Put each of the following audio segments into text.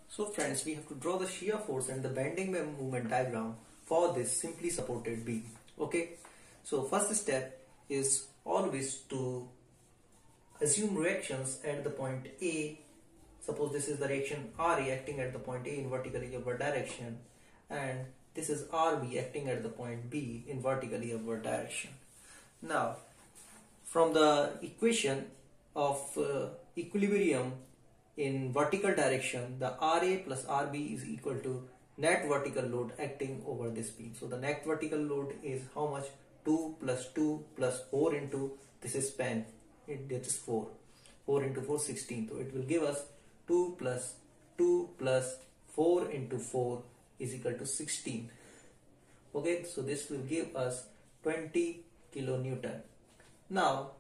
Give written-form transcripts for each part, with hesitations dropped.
So friends, we have to draw the shear force and the bending moment diagram for this simply supported beam. Okay, so first step is always to assume reactions at the point A. Suppose this is the reaction RA acting at the point A in vertically upward direction, and this is RB acting at the point B in vertically upward direction. Now, from the equation of equilibrium in vertical direction, the RA plus RB is equal to net vertical load acting over this beam. So the net vertical load is how much? 2 plus 2 plus 4 into this is span. That is 4. 4 into 4, 16. So it will give us 2 plus 2 plus 4 into 4 is equal to 16. Okay, so this will give us 20 kilonewton. Now,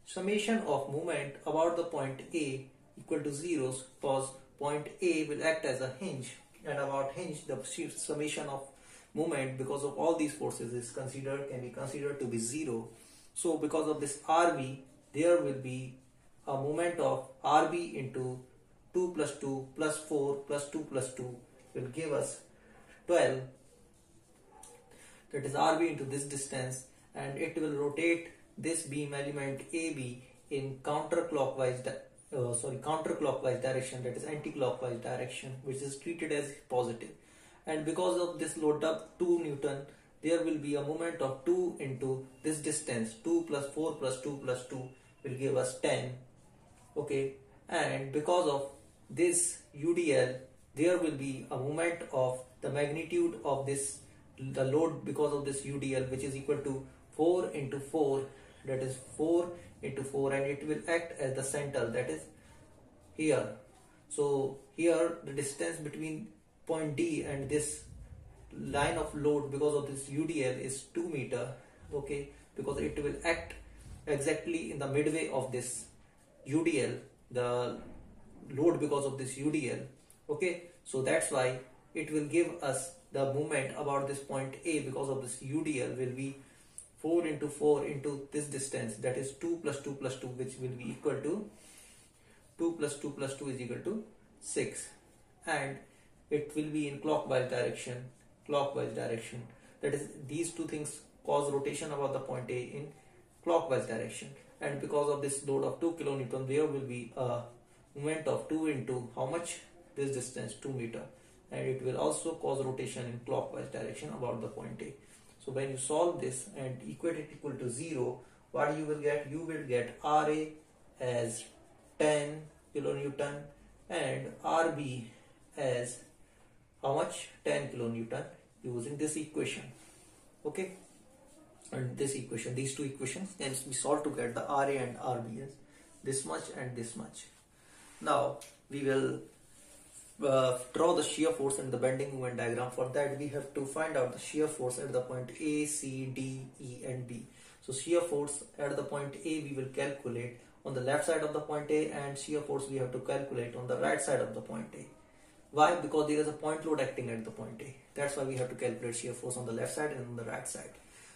summation of moment about the point A equal to 0, because point A will act as a hinge, and about hinge the summation of moment because of all these forces is can be considered to be 0. So because of this RB, there will be a moment of RB into 2 plus 2 plus 4 plus 2 plus 2 will give us 12. That is RB into this distance, and it will rotate this beam element AB in counterclockwise direction, that is anti-clockwise direction, which is treated as positive. And because of this load up 2 Newton, there will be a moment of 2 into this distance. 2 plus 4 plus 2 plus 2 will give us 10. Okay, and because of this UDL, there will be a moment of the magnitude of this, the load because of this UDL, which is equal to 4 into 4, that is 4 into 4, and it will act as the center, that is here. So here the distance between point D and this line of load because of this UDL is 2 meter. Okay, because it will act exactly in the midway of this UDL, the load because of this UDL. Okay, so that's why it will give us the moment about this point A because of this UDL will be 4 into 4 into this distance, that is 2 plus 2 plus 2, which will be equal to 2 plus 2 plus 2 is equal to 6, and it will be in clockwise direction. That is, these two things cause rotation about the point A in clockwise direction, and because of this load of 2 kilonewton, there will be a moment of 2 into how much? This distance, 2 meter, and it will also cause rotation in clockwise direction about the point A. So when you solve this and equate it equal to 0, what you will get? You will get RA as 10 kilonewton and RB as how much? 10 kilonewton using this equation. Okay, and this equation, these two equations can be solved to get the RA and RB as this much and this much. Now we will draw the shear force and the bending moment diagram. For that, we have to find out the shear force at the point A, C, D, E and B. So shear force at the point A we will calculate on the left side of the point A, and shear force we have to calculate on the right side of the point A. Why? Because there is a point load acting at the point A. That's why we have to calculate shear force on the left side and on the right side.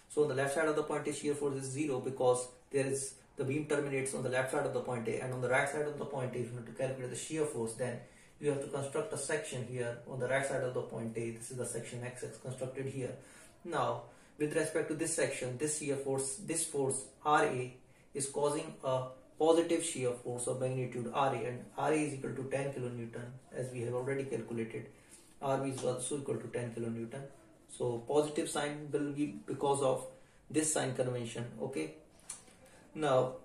So on the left side of the point A, shear force is 0 because there is the beam terminates on the left side of the point A, and on the right side of the point A, if you have to calculate the shear force, then you have to construct a section here on the right side of the point A. This is the section XX constructed here. Now, with respect to this section, this shear force, this force RA is causing a positive shear force of magnitude RA, and RA is equal to 10 kilonewton as we have already calculated. RB is also equal to 10 kilonewton. So positive sign will be because of this sign convention. Okay. Now,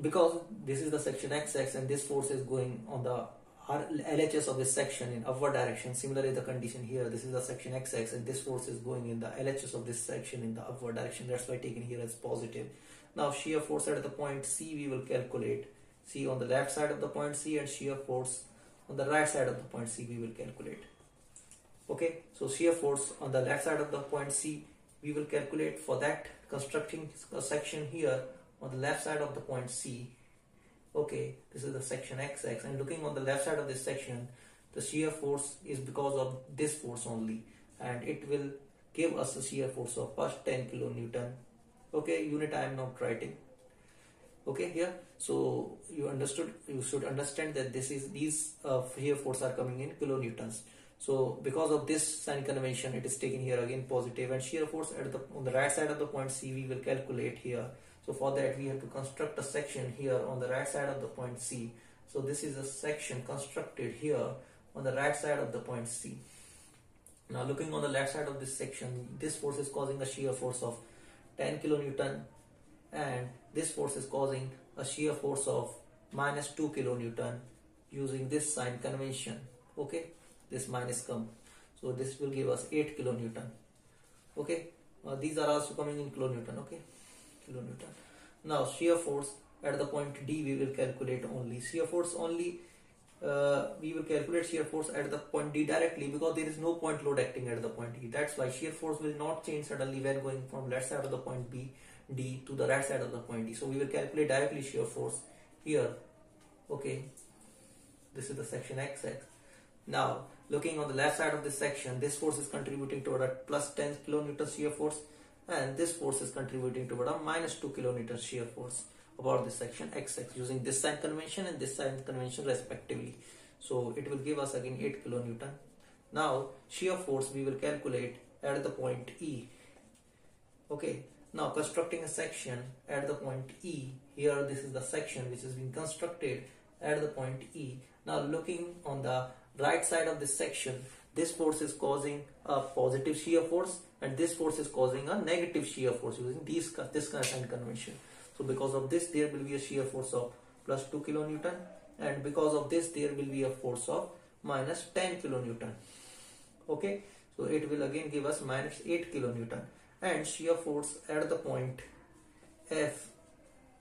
because this is the section XX and this force is going on the LHS of this section in upward direction. Similarly, the condition here, this is the section XX and this force is going in the LHS of this section in the upward direction. That's why taken here as positive. Now shear force at the point C we will calculate. See on the left side of the point C, and shear force on the right side of the point C we will calculate. Okay, so shear force on the left side of the point C we will calculate. For that, constructing a section here on the left side of the point C. Okay, this is the section XX, and looking on the left side of this section, the shear force is because of this force only, and it will give us a shear force of first 10 kilonewton. Okay, unit I am not writing. Okay, here. So you should understand that these shear force are coming in kilonewtons. So because of this sign convention, it is taken here again positive, and shear force on the right side of the point C we will calculate here. So for that we have to construct a section here on the right side of the point C. So this is a section constructed here on the right side of the point C. Now looking on the left side of this section, this force is causing a shear force of 10 kilonewton, and this force is causing a shear force of minus 2 kilonewton using this sign convention. Okay, this minus come, so this will give us 8 kilonewton. Okay, these are also coming in kilonewton. Okay, kilonewton. Now shear force at the point D we will calculate only shear force only. We will calculate shear force at the point D directly because there is no point load acting at the point D. That's why shear force will not change suddenly when going from left side of the point D to the right side of the point D. So we will calculate directly shear force here. Okay, this is the section XX. Now looking on the left side of this section, this force is contributing toward a plus 10 kilonewton shear force, and this force is contributing toward a minus 2 kilonewton shear force about this section XX using this sign convention and this sign convention respectively. So it will give us again 8 kilonewton. Now shear force we will calculate at the point E. Okay, now constructing a section at the point E. Here this is the section which is being constructed at the point E. Now looking on the right side of this section, this force is causing a positive shear force and this force is causing a negative shear force using this kind of sign convention. So because of this there will be a shear force of plus 2 kilonewton, and because of this there will be a force of minus 10 kilonewton. Okay, so it will again give us minus 8 kilonewton, and shear force at the point F,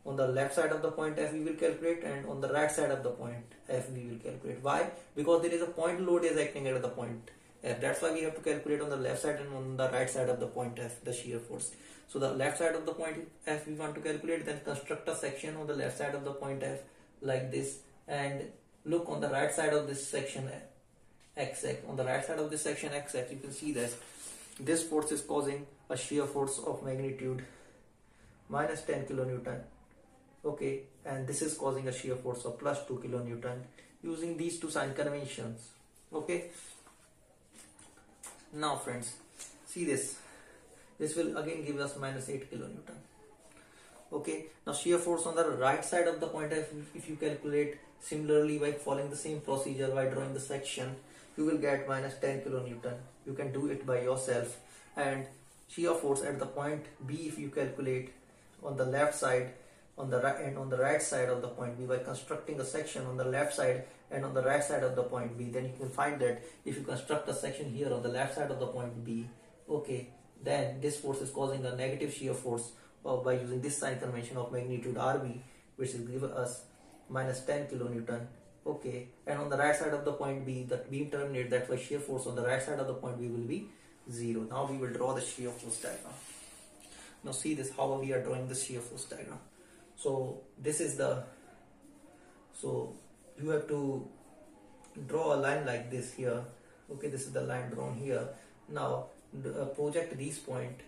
on the left side of the point F we will calculate, and on the right side of the point F we will calculate. Why? Because there is a point load is acting at the point F. That's why we have to calculate on the left side and on the right side of the point F the shear force. So the left side of the point F we want to calculate, then construct a section on the left side of the point F like this, and look on the right side of this section XX. On the right side of this section XX you can see that this force is causing a shear force of magnitude minus 10 kilonewton. Okay, and this is causing a shear force of plus 2 kilonewton using these two sign conventions. Okay, now friends, see this will again give us minus 8 kilonewton. Okay, now shear force on the right side of the point F, if you calculate similarly by following the same procedure by drawing the section, you will get minus 10 kilonewton. You can do it by yourself. And shear force at the point B, if you calculate on the left side on the right and on the right side of the point B by constructing a section on the left side and on the right side of the point B, then you can find that if you construct a section here on the left side of the point B, okay, then this force is causing a negative shear force by using this sign convention of magnitude RB, which will give us minus 10 kilonewton. Okay, and on the right side of the point B, the beam terminates, that's why shear force on the right side of the point B will be 0. Now we will draw the shear force diagram. Now see this, how we are drawing the shear force diagram. So this is the, so you have to draw a line like this here. Okay, this is the line drawn here. Now project these point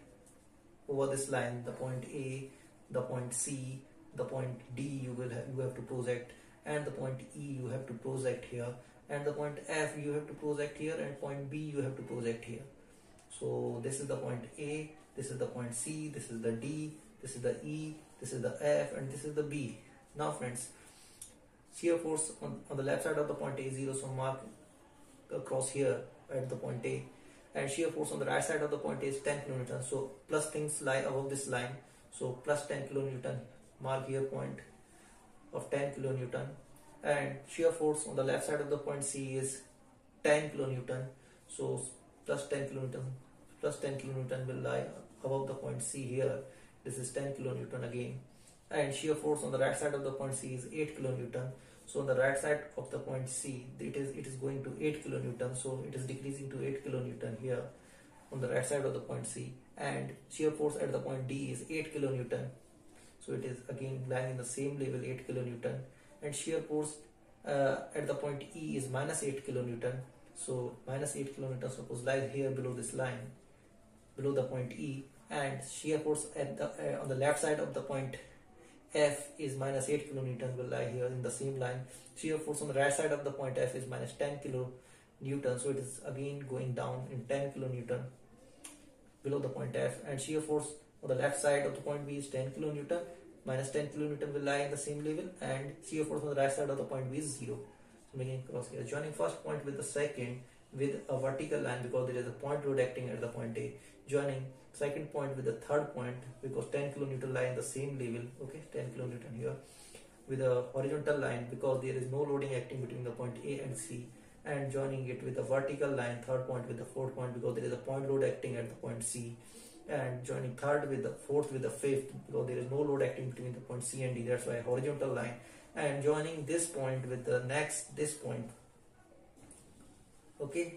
over this line, the point A, the point C, the point D you have to project, and the point E you have to project here, and the point F you have to project here, and point B you have to project here. So this is the point A, this is the point C, this is the D, this is the E, this is the F, and this is the B. Now friends, shear force on the left side of the point A is 0, so mark across here at the point A, and shear force on the right side of the point A is 10 kilonewton. So plus things lie above this line, so plus 10 kilonewton, mark here point of 10 kilonewton, and shear force on the left side of the point C is 10 kilonewton, so plus 10 kilonewton will lie above the point C here. This is 10 kilonewton again, and shear force on the right side of the point C is 8 kilonewton. So on the right side of the point C, it is going to 8 kilonewton, so it is decreasing to 8 kilonewton here on the right side of the point C, and shear force at the point D is 8 kilonewton, so it is again lying in the same level, 8 kilonewton, and shear force at the point E is minus 8 kilonewton, so minus 8 kilonewton suppose lies here below this line, below the point E, and shear force at the on the left side of the point F is minus 8 kilonewton will lie here in the same line. Shear force on the right side of the point F is minus 10 kilonewton, so it is again going down in 10 kilonewton below the point F, and shear force on the left side of the point B is 10 kilonewton. Minus 10 kilonewton will lie in the same level, and shear force on the right side of the point B is 0. So making cross here, joining first point with the second with a vertical line because there is a point load acting at the point A. Joining second point with the third point because 10 kilonewton lie in the same level. Okay, 10 kilonewton here with a horizontal line because there is no loading acting between the point A and C. And joining it with a vertical line, third point with the fourth point because there is a point load acting at the point C. And joining third with the fourth with the fifth because there is no load acting between the point C and D, that's why horizontal line. And joining this point with the this point. Okay,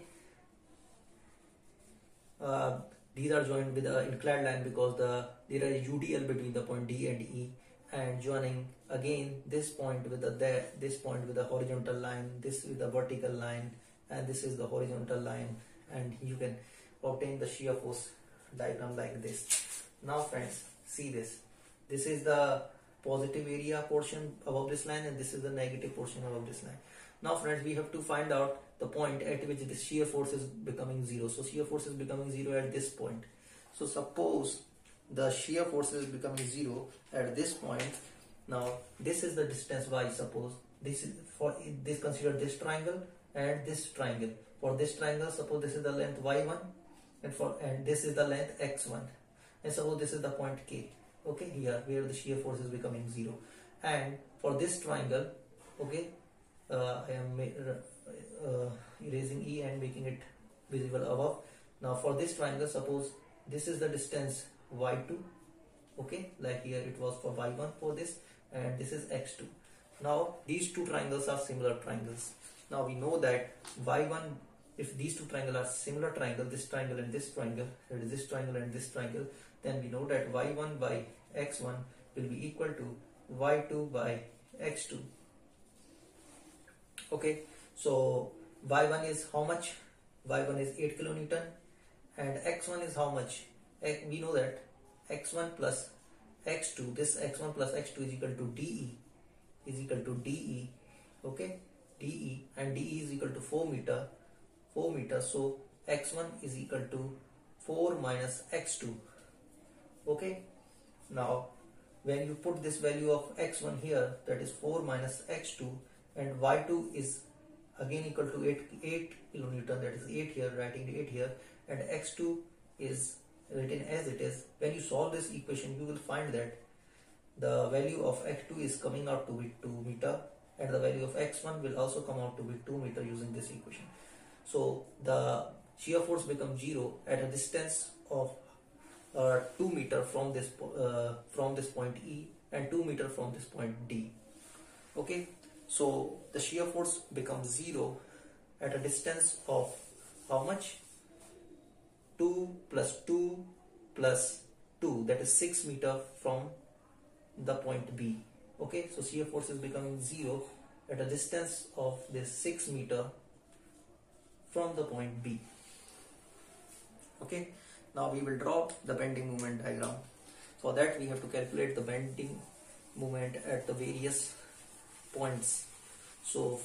these are joined with the inclined line because there is UDL between the point D and E. And joining again this point with this point with the horizontal line, this with the vertical line, and this is the horizontal line, and you can obtain the shear force diagram like this. Now friends, see this. This is the positive area portion above this line, and this is the negative portion above this line. Now friends, we have to find out the point at which the shear force is becoming 0. So shear force is becoming 0 at this point. So suppose the shear force is becoming 0 at this point. Now this is the distance y. Suppose this is for this, consider this triangle and this triangle. For this triangle, suppose this is the length y1, and this is the length x1, and suppose this is the point K. Okay, here where the shear force is becoming 0. And for this triangle, okay, I am erasing E and making it visible above. Now for this triangle, suppose this is the distance y2. Okay, like here it was for y1 for this, and this is x2. Now these two triangles are similar triangles. Now we know that y1, if these two triangles are similar triangle, this triangle and this triangle, that is this triangle and this triangle, then we know that y1 by x1 will be equal to y2 by x2. Okay, so y1 is how much? Y1 is 8 kilonewton, and x1 is how much? We know that x1 plus x2, this x1 plus x2 is equal to DE, okay, DE, and DE is equal to 4 meter. So x1 is equal to 4 minus x2. Okay, now when you put this value of x1 here, that is 4 minus x2, and y2 is again equal to 8 kilonewton, that is 8 here, writing 8 here, and x2 is written as it is. When you solve this equation, you will find that the value of x2 is coming out to be 2 meter, and the value of x1 will also come out to be 2 meter using this equation. So the shear force becomes 0 at a distance of 2 meter from this point E, and 2 meter from this point D. Okay, so the shear force becomes 0 at a distance of how much? 2 plus 2 plus 2, that is 6 meter from the point B. Okay, so shear force is becoming 0 at a distance of this 6 meter from the point B. Okay, now we will draw the bending moment diagram. For that we have to calculate the bending moment at the various points. So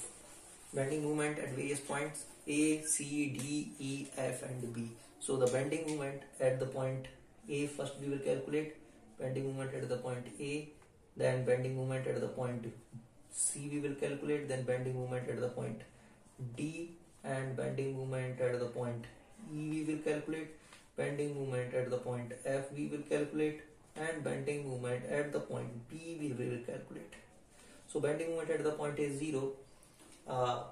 bending moment at various points A, C, D, E, F and B. So the bending moment at the point A, first we will calculate bending moment at the point A, then bending moment at the point C we will calculate, then bending moment at the point D, and bending moment at the point E we will calculate, bending moment at the point F we will calculate, and bending moment at the point B we will calculate. So bending moment at the point A is 0,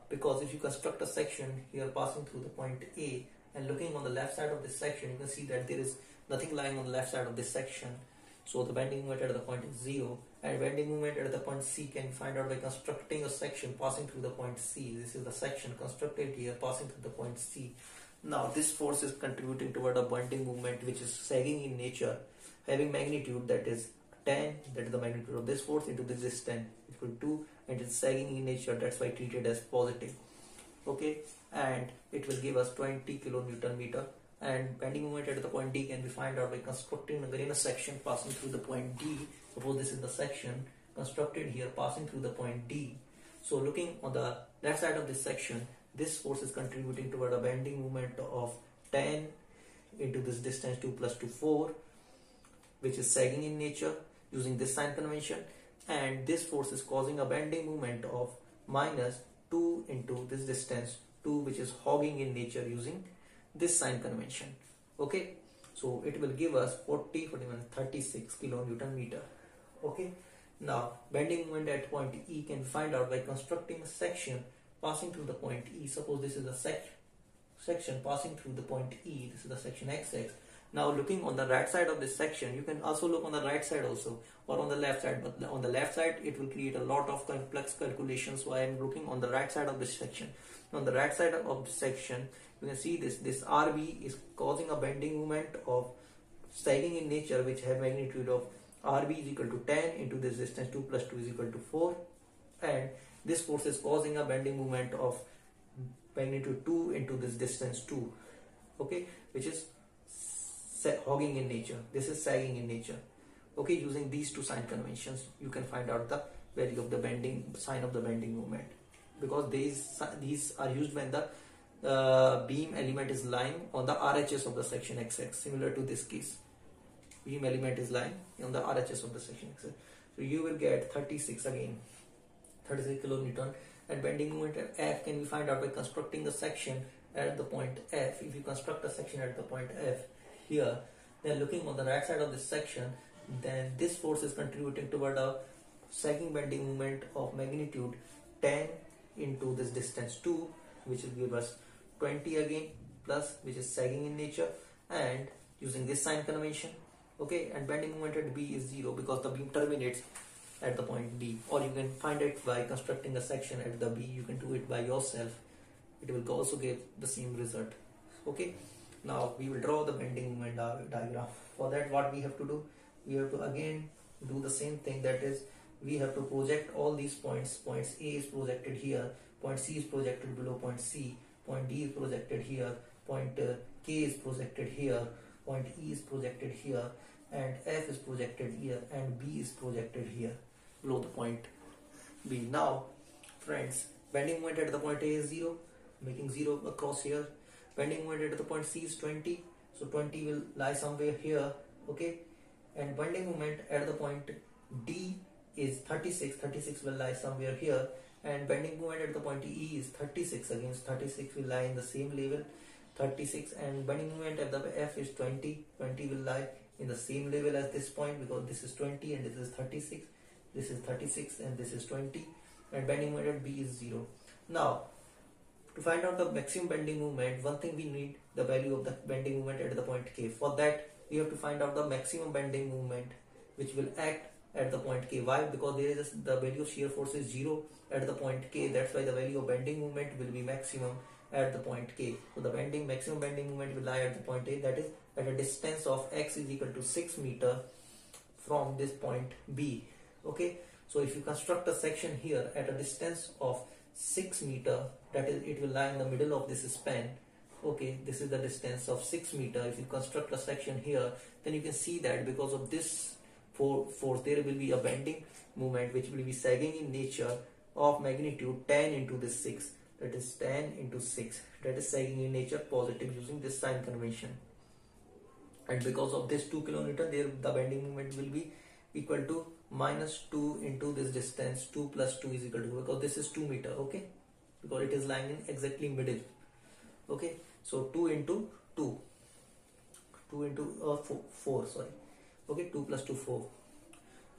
because if you construct a section here passing through the point A, and looking on the left side of this section, you can see that there is nothing lying on the left side of this section. So the bending moment at the point is 0, and bending moment at the point C can be found out by constructing a section passing through the point C. This is the section constructed here passing through the point C. Now this force is contributing toward a bending moment which is sagging in nature, having magnitude that is 10, that is the magnitude of this force, into this is 10 equal to 2, and it's sagging in nature, that's why treated as positive. Okay, and it will give us 20 kilonewton meter. And bending moment at the point D can be found out by constructing again a section passing through the point D Suppose this is the section constructed here passing through the point D. So looking on the left side of this section, this force is contributing toward a bending moment of 10 into this distance 2 plus 2 4, which is sagging in nature using this sign convention, and this force is causing a bending moment of minus 2 into this distance 2, which is hogging in nature using this sign convention. Okay, so it will give us 36 kilonewton meter. Okay, now bending moment at point E can be found out by constructing a section passing through the point E. Suppose this is a section passing through the point E. This is the section XX. Now looking on the right side of this section, you can also look on the right side also, or on the left side, but on the left side it will create a lot of complex calculations, so I am looking on the right side of this section. On the right side of the section, you can see this RB is causing a bending moment of sagging in nature, which have magnitude of RB is equal to 10 into this distance 2 plus 2 is equal to 4, and this force is causing a bending moment of magnitude 2 into this distance 2, okay, which is hogging in nature. This is sagging in nature. Okay, using these two sign conventions, you can find out the value of the bending sign of the bending moment, because these are used when the beam element is lying on the RHS of the section XX. Similar to this case, beam element is lying on the RHS of the section XX. So you will get 36 again, 36 kilonewton, and bending moment at F can be found out by constructing a section at the point F. If you construct a section at the point F here, then looking on the right side of this section, then this force is contributing toward a sagging bending moment of magnitude 10 into this distance 2, which will give us 20 again, plus, which is sagging in nature, and using this sign convention. Okay, and bending moment at B is 0 because the beam terminates at the point B, or you can find it by constructing a section at the B. You can do it by yourself. It will also give the same result. Okay, now we will draw the bending moment diagram. For that, what we have to do, we have to again do the same thing, that is, we have to project all these points. Points A is projected here, point C is projected below point C, point D is projected here, point K is projected here, point E is projected here, and F is projected here, and B is projected here below the point B. Now friends, bending moment at the point A is 0, making 0 across here. Bending moment at the point C is 20, so 20 will lie somewhere here. Okay, and bending moment at the point D is 36, 36 will lie somewhere here, and bending moment at the point E is 36, against 36 will lie in the same level, 36, and bending moment at the F is 20, 20 will lie in the same level as this point, because this is 20 and this is 36, this is 36 and this is 20, and bending moment at B is 0. Now to find out the maximum bending moment, one thing we need the value of the bending moment at the point K. For that, we have to find out the maximum bending moment which will act at the point K. Why? Because there is the value of shear force is 0 at the point K. That's why the value of bending moment will be maximum at the point K. So the maximum bending moment will lie at the point A, that is at a distance of x is equal to 6 meter from this point B. Okay, so if you construct a section here at a distance of 6 meter, that is, it will lie in the middle of this span. Okay, this is the distance of 6 meter. If you construct a section here, then you can see that because of this force, there will be a bending moment which will be sagging in nature of magnitude 10 into this 6. That is 10 into 6. That is sagging in nature, positive, using this sign convention. And because of this 2 kilonewton, there the bending moment will be equal to minus 2 into this distance 2 plus 2 is equal to, because this is 2 meter. Okay, because it is lying in exactly middle. Okay, so 2 into 2 into 4, sorry. Okay, 2 plus 2 4,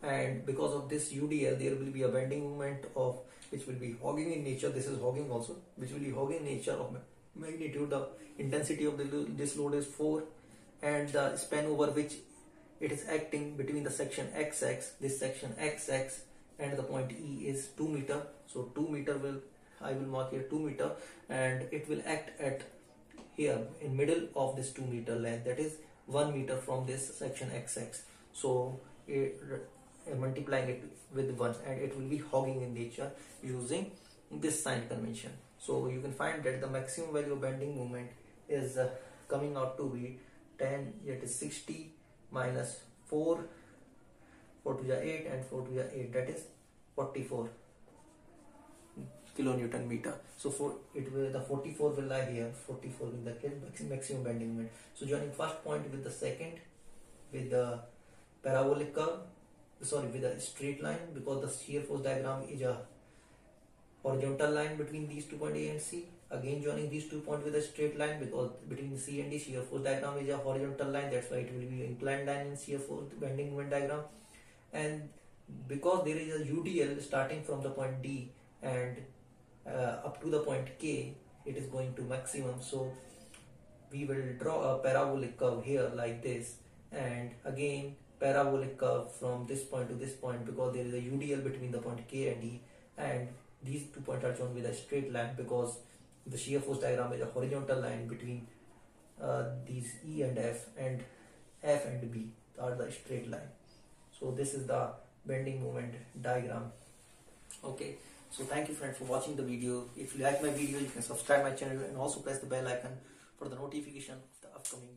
and because of this UDL, there will be a bending moment of which will be hogging in nature. This is hogging also, which will be hogging in nature of magnitude. The intensity of this load is 4, and the span over which it is acting between the section XX, this section XX, and the point E is 2 meter. So 2 meter will, I will mark here 2 meter, and it will act at here in middle of this 2 meter length, that is 1 meter from this section XX. So multiplying it with 1, and it will be hogging in nature using this sign convention. So you can find that the maximum value of bending moment is coming out to be 10, it is 60 minus 4 4 to the 8 and 4 to the 8, that is 44 kilonewton meter. So for it will, the 44 will lie here, 44 will the maximum bending moment. So joining first point with the second with the parabolic curve, with a straight line, because the shear force diagram is a horizontal line between these two points A and C. Again joining these 2 points with a straight line, because between C and D shear force diagram is a horizontal line, that's why it will be an inclined line in shear force bending moment diagram. And because there is a UDL starting from the point D and up to the point K, it is going to maximum. So we will draw a parabolic curve here like this, and again parabolic curve from this point to this point, because there is a UDL between the point K and D, and these 2 points are shown with a straight line, because the shear force diagram is a horizontal line between these E and F and B are the straight line. So this is the bending moment diagram. Okay, so thank you friends for watching the video. If you like my video, you can subscribe my channel and also press the bell icon for the notification of the upcoming